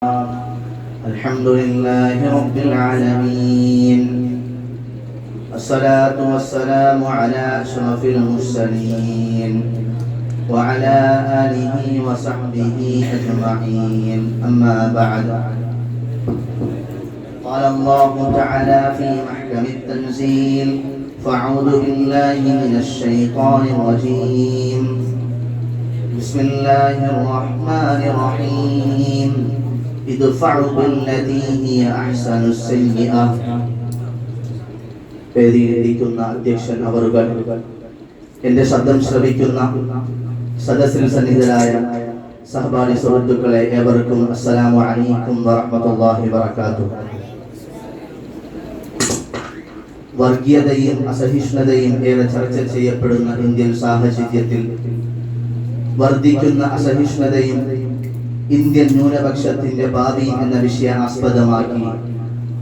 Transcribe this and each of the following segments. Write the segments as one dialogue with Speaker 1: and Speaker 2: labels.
Speaker 1: الحمد لله رب العالمين، الصلاة والسلام على أشرف المرسلين وعلى آله وصحبه أجمعين. أما بعد، قال الله تعالى في محكم التنزيل: فأعوذ بالله من الشيطان الرجيم، بسم الله الرحمن الرحيم. ادفع بالتي هي أحسن السيئة. വേദിയിലിരിക്കുന്ന അധ്യക്ഷൻ അവറുകൾ, എന്റെ ശബ്ദം ശ്രവിക്കുന്ന സദസ്സിൽ സന്നിഹിതരായ സഹപാഠി സുഹൃത്തുക്കളെ ഏവർക്കും അസ്സലാമു അലൈക്കും വറഹ്മത്തുള്ളാഹി വബറകാതുഹു. വർഗീയതയും അസഹിഷ്ണുതയും ഏറെ ചർച്ച ചെയ്യപ്പെടുന്ന ഇന്ത്യൻ സാഹചര്യത്തിൽ വർദ്ധിക്കുന്ന അസഹിഷ്ണുതയും ഇന്ത്യൻ ന്യൂനപക്ഷത്തിന്റെ ഭാവി എന്ന വിഷയം ആസ്പദമാക്കി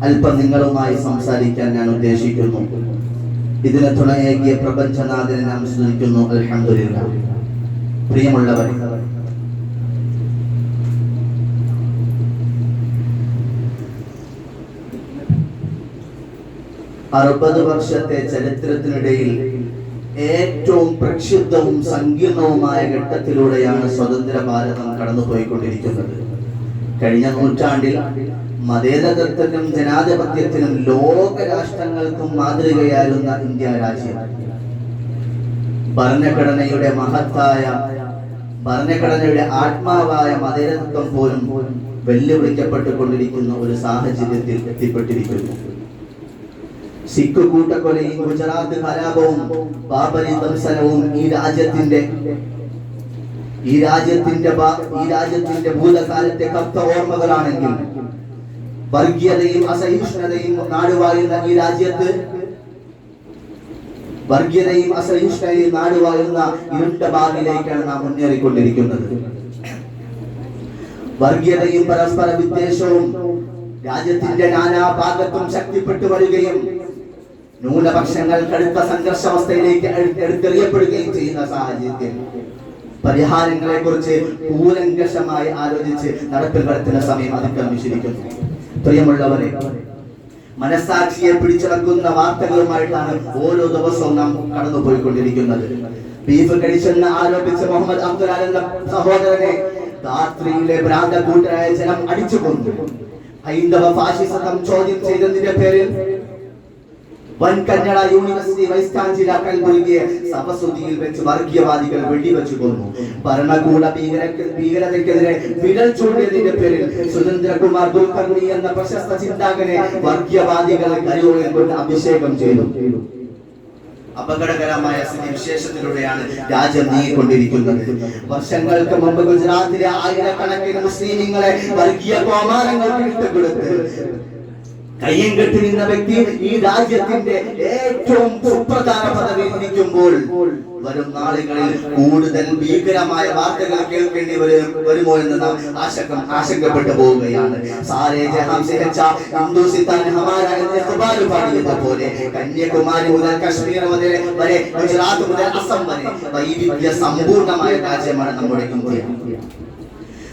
Speaker 1: അല്പം നിങ്ങളുമായി സംസാരിക്കാൻ ഞാൻ ഉദ്ദേശിക്കുന്നു. ഇതിന് തുണയേകിയ പ്രപഞ്ചനാഥനെ നാം സ്തുതിക്കുന്നു. അൽഹംദുലില്ലാഹ്. പ്രിയമുള്ളവർ, 60 വർഷത്തെ ചരിത്രത്തിനിടയിൽ ഏറ്റവും പ്രക്ഷുബ്ധവും സങ്കീർണവുമായ ഘട്ടത്തിലൂടെയാണ് സ്വതന്ത്ര ഭാരതം കടന്നുപോയിക്കൊണ്ടിരിക്കുന്നത്. കഴിഞ്ഞ നൂറ്റാണ്ടിൽ മതേതരത്വത്തിനും ജനാധിപത്യത്തിനും ലോക രാഷ്ട്രങ്ങൾക്കും മാതൃകയായിരുന്ന ഇന്ത്യ രാജ്യം ഭരണഘടനയുടെ ആത്മാവായ മതേതരത്വം പോലും വെല്ലുവിളിക്കപ്പെട്ടുകൊണ്ടിരിക്കുന്ന ഒരു സാഹചര്യത്തിൽ എത്തിപ്പെട്ടിരിക്കുന്നു. സിഖ് കൂട്ടക്കൊലയും ഗുജറാത്ത് കലാപവും ബാബരി ദംശനവും ഈ രാജ്യത്തിന്റെ ഭൂതകാലത്തെ കത്ത ഓർമ്മകളാണെങ്കിൽ, വർഗീയതയും അസഹിഷ്ണുതയും നാടുവാഴുന്ന ഈ രാജ്യത്ത് ഇരുണ്ട ഭാവിയിലേക്കാണ് നാം മുന്നേറിക്കൊണ്ടിരിക്കുന്നത്. വർഗീയതയും പരസ്പര വിദ്വേഷവും രാജ്യത്തിന്റെ നാനാഭാഗത്തും ശക്തിപ്പെട്ടു വരികയും ന്യൂനപക്ഷങ്ങൾ കടുത്ത സംഘർഷാവസ്ഥയിലേക്ക് എടുത്തെറിയപ്പെടുകയും ചെയ്യുന്ന സാഹചര്യത്തിൽ പരിഹാരങ്ങളെ കുറിച്ച് കൂലങ്കഷമായി ആലോചിച്ച് നടപ്പിൽ വരുത്തുന്ന സമയം അതിക്രമിച്ചിരിക്കുന്നു. പ്രിയമുള്ളവരെ, മനസാക്ഷിയെ പിടിച്ചടക്കുന്ന വാർത്തകളുമായിട്ടാണ് ഓരോ ദിവസവും നാം കടന്നുപോയിക്കൊണ്ടിരിക്കുന്നത്. ബീഫ് കഴിച്ചെന്ന് ആരോപിച്ച മുഹമ്മദ് അബ്ദുൽ എന്ന സഹോദരനെ രാത്രിയിലെ ഭ്രാന്ത കൂട്ടരായ ജനം അടിച്ചു കൊന്നു. ഹൈന്ദവ ഫാഷിസം ചോദ്യം ചെയ്തതിന്റെ പേരിൽ വൻകന്നഡ യൂണിവേഴ്സിറ്റി വൈസ് ചാൻസലർ കൽബുർഗിയെ സഭസുതിയിൽ വെച്ച് വർഗീയവാദികൾ വെടിവെച്ചു കൊന്നു. ഭരണകൂട ഭീകരതയ്ക്കെതിരെ വിരൽ ചൂണ്ടിയതിന്റെ പേരിൽ സുരേന്ദ്രകുമാർ കുൽക്കർണി എന്ന പ്രശസ്ത ചിന്താകനെ വർഗീയവാദികൾ കരിയോളിൽ കൊണ്ട് അഭിഷേകം ചെയ്തു. അപകടകരമായ സ്ഥിതിവിശേഷത്തിലൂടെയാണ് രാജ്യം നീങ്ങിക്കൊണ്ടിരിക്കുന്നത്. വർഷങ്ങൾക്ക് മുമ്പ് ഗുജറാത്തിലെ ആയിരക്കണക്കിന് മുസ്ലിങ്ങളെ വർഗീയ കോമാരങ്ങൾക്ക് വിട്ടുകൊടുത്ത് കയ്യം കെട്ടി നിന്ന വ്യക്തി ഈ രാജ്യത്തിന്റെ ഏറ്റവും സുപ്രധാന പദവിയിൽ ഇരിക്കുമ്പോൾ വരും നാളുകളിൽ കൂടുതൽ ഭീകരമായ വാർത്തകൾ കേൾക്കേണ്ടി വരുമോ എന്ന് നാം ആശങ്കപ്പെട്ടു പോവുകയാണ്. പാടിയതുപോലെ കന്യാകുമാരി മുതൽ കശ്മീർ വരെ ഗുജറാത്ത് മുതൽ അസം വരെ വൈവിധ്യ സമ്പൂർണമായ രാജ്യമാണ് നമ്മുടെ ഇന്ത്യ.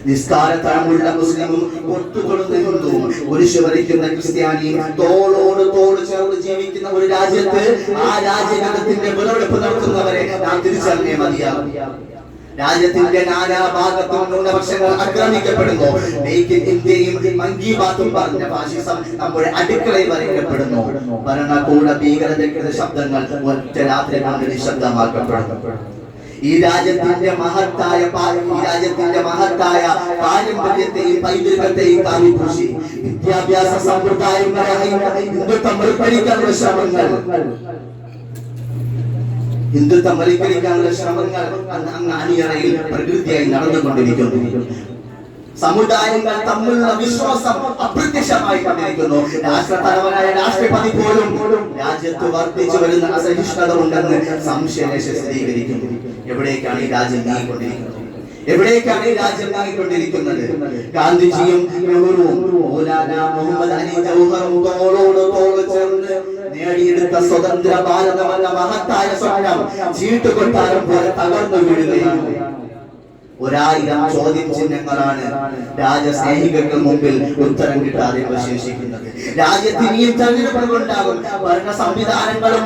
Speaker 1: നിസ്കാരത്തഴമുള്ള മുസ്ലിമും ഒത്തുതൊടുന്ന ഹിന്ദുവും കുരിശു വരയ്ക്കുന്ന ക്രിസ്ത്യാനിയും തോളോട് തോട് ചേർന്ന് ജീവിക്കുന്ന ഒരു രാജ്യത്ത് ആ രാജ്യത്തിന്റെ വിളവെടുപ്പ് നടത്തുന്നവരെ നാം തിരിച്ചറിഞ്ഞേ മതിയാകും. രാജ്യത്തിന്റെ നാനാഭാഗത്തും ന്യൂനപക്ഷങ്ങൾ ആക്രമിക്കപ്പെടുന്നു. മേക്ക് ഇൻ ഇന്ത്യയും മൻ കി ബാത്തും പറഞ്ഞ ഫാഷിസം നമ്മുടെ അടുക്കളയിൽ വരയ്ക്കപ്പെടുന്നു. ഭരണകൂട ഭീകരതയ്ക്കെതിരെ ശബ്ദങ്ങൾ ഒറ്റ രാത്രി കൊണ്ട് നിശബ്ദമാക്കപ്പെടുന്നു. ഈ രാജ്യത്തിന്റെ മഹത്തായ പാരമ്പര്യത്തെയും പൈതൃകത്തെയും കാണിപ്പൂശി വിദ്യാഭ്യാസ സമ്പ്രദായങ്ങളെ ഹിന്ദുത്വം വൽക്കരിക്കാനുള്ള ശ്രമങ്ങൾ അങ്ങ് അണിയറയിൽ പ്രകൃതിയായി നടന്നുകൊണ്ടിരിക്കുന്നു. സമുദായങ്ങൾ തമ്മിലുള്ള വിശ്വാസം അപ്രത്യക്ഷമായി കണ്ടിരിക്കുന്നു. രാഷ്ട്രതലവനായ രാഷ്ട്രപതി പോലും രാജ്യത്ത് വർദ്ധിച്ചു വരുന്ന അസഹിഷ്ണുത ഉണ്ടെന്ന് സംശയലേശ സ്ഥിരീകരിക്കുന്നു. എവിടേക്കാണ് ഈ രാജ്യം നീങ്ങിക്കൊണ്ടിരിക്കുന്നത്? ഗാന്ധിജിയും നെഹ്റുവും മൗലാന മുഹമ്മദ് അലി ജൗഹറും തോളോട് തോൾ ചേർന്ന് നേടിയെടുത്ത സ്വതന്ത്ര ഭാരതം എന്ന മഹത്തായ സ്വപ്നം ചീട്ടുകൊട്ടാരം പോലെ തകർന്നു വീഴുകയാണ്. 1000 ചോദ്യം ചിഹ്നങ്ങളാണ് രാജസ്നേഹികൾക്ക് മുമ്പിൽ ഉത്തരം കിട്ടാതെ അവശേഷിക്കുന്നത്. രാജ്യത്ത് ഇനിയും തെരഞ്ഞെടുപ്പുകളുണ്ടാകും, ഭരണ സംവിധാനങ്ങളും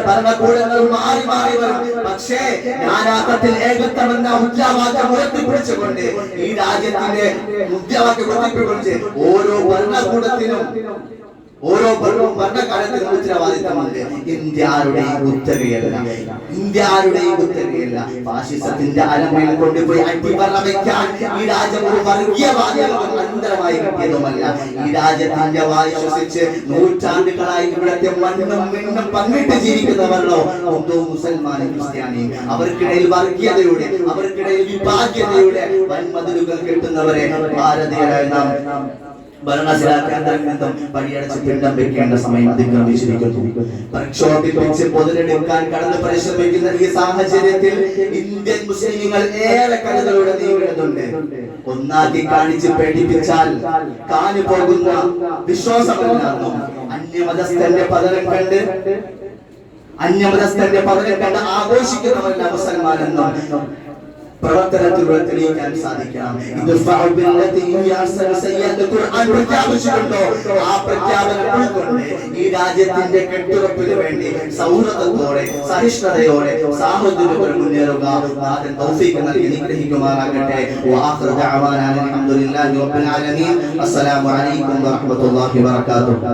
Speaker 1: ഭരണകൂടങ്ങളും മാറി മാറി വരും. പക്ഷേ നാനാത്വത്തിൽ ഏകത്വമെന്ന മുദ്രാവാക്യം ഉയർത്തിപ്പിടിച്ചുകൊണ്ട് ഈ രാജ്യത്തിന്റെ മുദ്രാവാക്യം ഉയർത്തിപ്പിടിച്ച് ഓരോ ഭരണകൂടത്തിനും ഓരോ ഭരണകാലത്തിനും ഉത്തരവാദിത്തമുണ്ട്. ഇന്ത്യയുടെയും കുത്തകയല്ല, ഇന്ത്യയുടെയും കുത്തകയല്ല. ഫാഷിസത്തിന്റെ അലമയിൽ കൊണ്ടുപോയി അടിമറ വയ്ക്കാൻ ഈ രാജ്യം ഒരു വർഗീയവാദികൾക്കും അന്തരമായി കിട്ടിയതുമല്ല. ഈ രാജ്യത്തിന്റെ വായു ശ്വസിച്ച് നൂറ്റാണ്ടുകളായി ഇവിടത്തെ മണ്ണും മിണ്ണും പങ്കിട്ട് ജീവിക്കുന്നവരോ ഹിന്ദു മുസൽമാനും ക്രിസ്ത്യാനിയും അവർക്കിടയിൽ വർഗീയതയുടെ, അവർക്കിടയിൽ വിഭാഗ്യതയുടെ വൻമതിലുകൾ കെട്ടുന്നവരെ ഭാരതീയരായ നാം ഭരണസിലാ കേന്ദ്രങ്ങളും പടിയടച്ച് പിണ്ടം വെക്കേണ്ട സമയം അതിക്രമിച്ചിരിക്കുന്നു. പ്രക്ഷോഭിപ്പിച്ച് പൊതുരെടുക്കാൻ കടന്ന് പരിശ്രമിക്കുന്ന ഈ സാഹചര്യത്തിൽ ഇന്ത്യൻ മുസ്ലിങ്ങൾ ഏറെ കരുതലോടെ നീങ്ങുന്നുണ്ട്. ഒന്നാക്കി കാണിച്ച് പേടിപ്പിച്ചാൽ കാലു പോകുന്ന വിശ്വാസമല്ലാന്നും അന്യമതസ്ഥന്റെ പതനം കണ്ട് ആഘോഷിക്കുന്നവരല്ല മുസൽമാനെന്നും പ്രവർത്തനത്തിലൂടെ തെളിയിക്കാൻ സാധിക്കണം. ഖുർആൻ പ്രഖ്യാപിച്ചിട്ടുണ്ടോ? ആ പ്രഖ്യാപനം ഉൾക്കൊണ്ട് ഈ രാജ്യത്തിന്റെ കെട്ടുറപ്പിന് വേണ്ടി സൗഹൃദത്തോടെ, സഹിഷ്ണുതയോടെ, സാഹോദര്യത്തോടെ മുന്നേറുക. നാഥൻ തൗഫീഖ് നൽകി അനുഗ്രഹിക്കുമാറാകട്ടെ. വആഖിറു ദഅവാനാ അൽഹംദുലില്ലാഹി റബ്ബിൽ ആലമീൻ. അസ്സലാമു അലൈക്കും വറഹ്മത്തുള്ളാഹി വബറകാതുഹു.